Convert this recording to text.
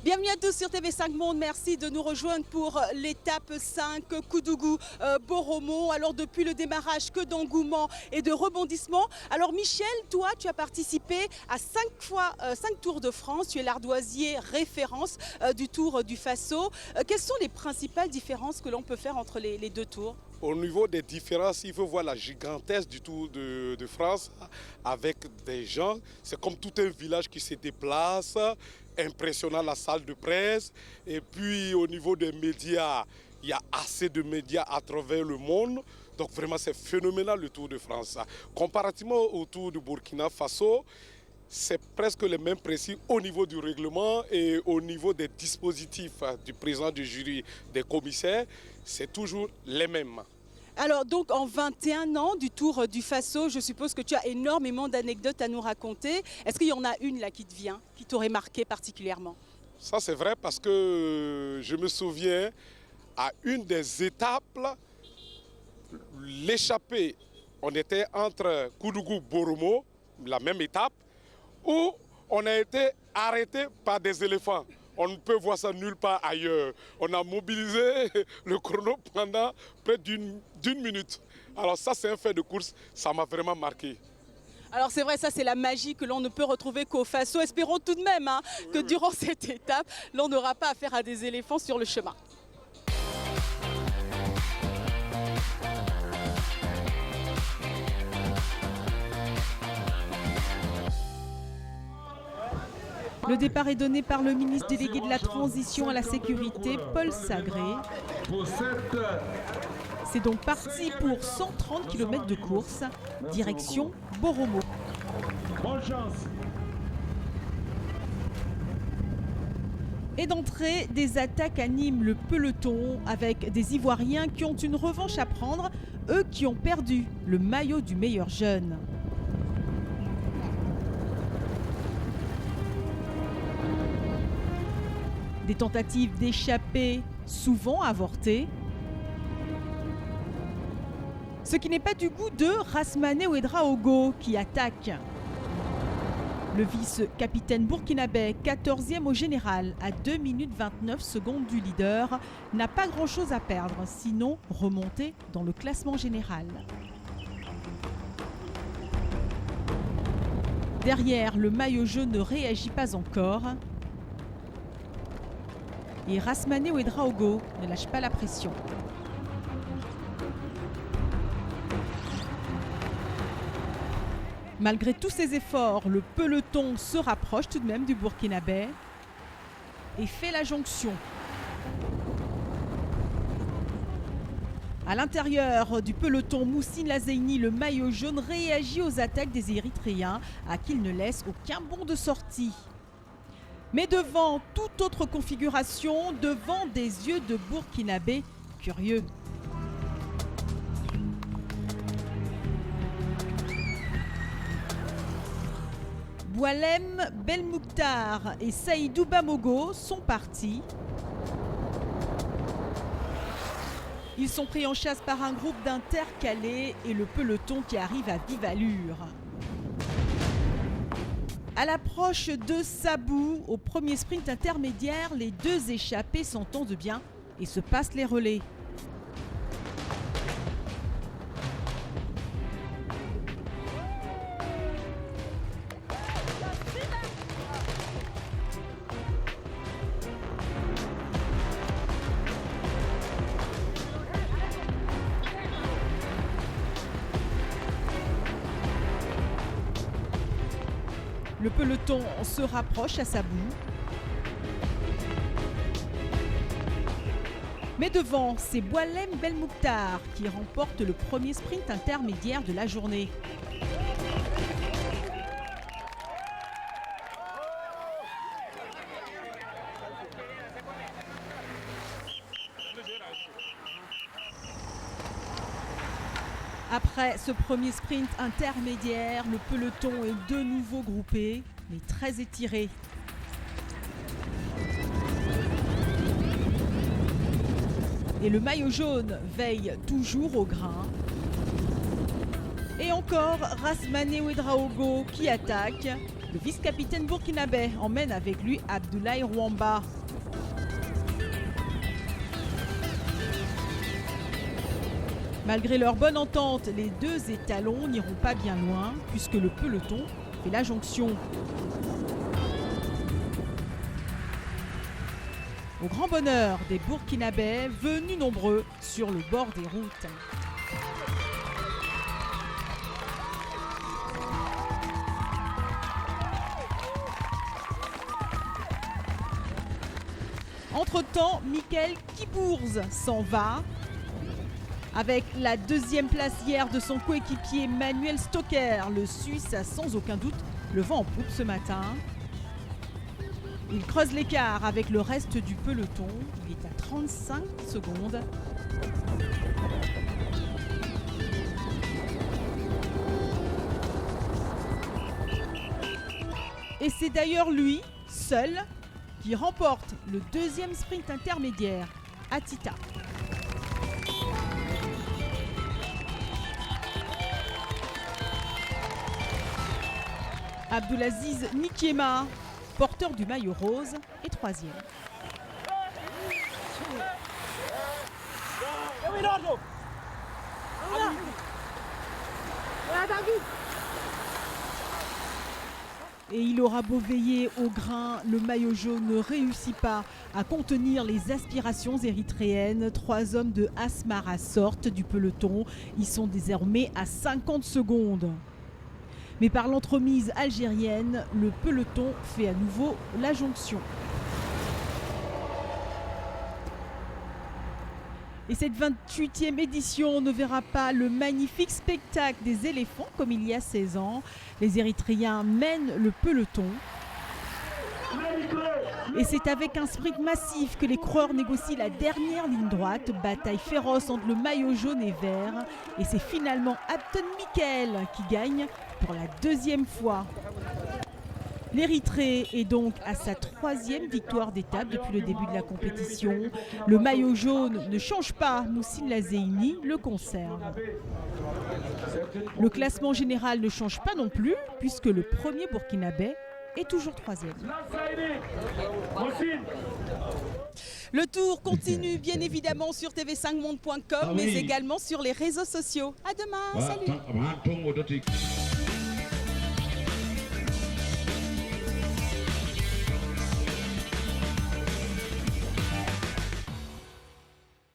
Bienvenue à tous sur TV5 Monde, merci de nous rejoindre pour l'étape 5 Koudougou-Boromo. Alors depuis le démarrage, que d'engouement et de rebondissement. Alors Michel, toi tu as participé à 5 Tours de France, tu es l'ardoisier référence du Tour du Faso. Quelles sont les principales différences que l'on peut faire entre les deux tours ? Au niveau des différences, il faut voir la gigantesse du Tour de France avec des gens. C'est comme tout un village qui se déplace, impressionnant la salle de presse. Et puis au niveau des médias, il y a assez de médias à travers le monde. Donc vraiment c'est phénoménal le Tour de France. Comparativement au Tour du Burkina Faso, c'est presque les mêmes principes au niveau du règlement et au niveau des dispositifs du président du jury, des commissaires, c'est toujours les mêmes. Alors donc en 21 ans du Tour du Faso, je suppose que tu as énormément d'anecdotes à nous raconter. Est-ce qu'il y en a une là qui te vient, qui t'aurait marqué particulièrement ? Ça c'est vrai parce que je me souviens à une des étapes, l'échappée, on était entre Koudougou-Boromo, la même étape, où on a été arrêté par des éléphants. On ne peut voir ça nulle part ailleurs. On a mobilisé le chrono pendant près d'une minute. Alors ça, c'est un fait de course, ça m'a vraiment marqué. Alors c'est vrai, ça c'est la magie que l'on ne peut retrouver qu'au Faso. Espérons tout de même que durant cette étape, l'on n'aura pas affaire à des éléphants sur le chemin. Le départ est donné par le ministre délégué de la Transition à la Sécurité, Paul Sagré. C'est donc parti pour 130 km de course, direction Boromo. Bonne chance. Et d'entrée, des attaques animent le peloton avec des Ivoiriens qui ont une revanche à prendre, eux qui ont perdu le maillot du meilleur jeune. Des tentatives d'échapper, souvent avortées. Ce qui n'est pas du goût de Rasmane Ouedraogo qui attaque. Le vice-capitaine burkinabé, 14e au général, à 2 minutes 29 secondes du leader, n'a pas grand-chose à perdre, sinon remonter dans le classement général. Derrière, le maillot jaune ne réagit pas encore. Et Rasmane Ouedraogo ne lâche pas la pression. Malgré tous ses efforts, le peloton se rapproche tout de même du burkinabé et fait la jonction. À l'intérieur du peloton, Moussine Lazeini, le maillot jaune, réagit aux attaques des Érythréens à qui il ne laisse aucun bond de sortie. Mais devant toute autre configuration, devant des yeux de burkinabé curieux. Boualem Belmouktar et Saïdou Bamogo sont partis. Ils sont pris en chasse par un groupe d'intercalés et le peloton qui arrive à vive allure. À l'approche de Sabou, au premier sprint intermédiaire, les deux échappés s'entendent bien et se passent les relais. Le peloton se rapproche à Sabou. Mais devant, c'est Boualem Belmouktar qui remporte le premier sprint intermédiaire de la journée. Après ce premier sprint intermédiaire, le peloton est de nouveau groupé, mais très étiré. Et le maillot jaune veille toujours au grain. Et encore Rasmane Ouedraogo qui attaque. Le vice-capitaine burkinabé emmène avec lui Abdoulaye Rwamba. Malgré leur bonne entente, les deux étalons n'iront pas bien loin puisque le peloton fait la jonction. Au grand bonheur des Burkinabés venus nombreux sur le bord des routes. Entre-temps, Michael Kibourz s'en va avec la deuxième place hier de son coéquipier Manuel Stocker. Le Suisse a sans aucun doute le vent en poupe ce matin. Il creuse l'écart avec le reste du peloton. Il est à 35 secondes. Et c'est d'ailleurs lui, seul, qui remporte le deuxième sprint intermédiaire à Tita. Abdulaziz Nikiema, porteur du maillot rose, est troisième. Et il aura beau veiller au grain, le maillot jaune ne réussit pas à contenir les aspirations érythréennes. 3 hommes de Asmara sortent du peloton. Ils sont désormais à 50 secondes. Mais par l'entremise algérienne, le peloton fait à nouveau la jonction. Et cette 28e édition ne verra pas le magnifique spectacle des éléphants comme il y a 16 ans. Les Érythréens mènent le peloton. Et c'est avec un sprint massif que les coureurs négocient la dernière ligne droite. Bataille féroce entre le maillot jaune et vert. Et c'est finalement Abton Michael qui gagne pour la 2e fois. L'Érythrée est donc à sa 3e victoire d'étape depuis le début de la compétition. Le maillot jaune ne change pas, Moussine Lazzeini le conserve. Le classement général ne change pas non plus puisque le premier burkinabé est toujours 3e. Le tour continue bien évidemment sur tv5monde.com mais également sur les réseaux sociaux. À demain, salut.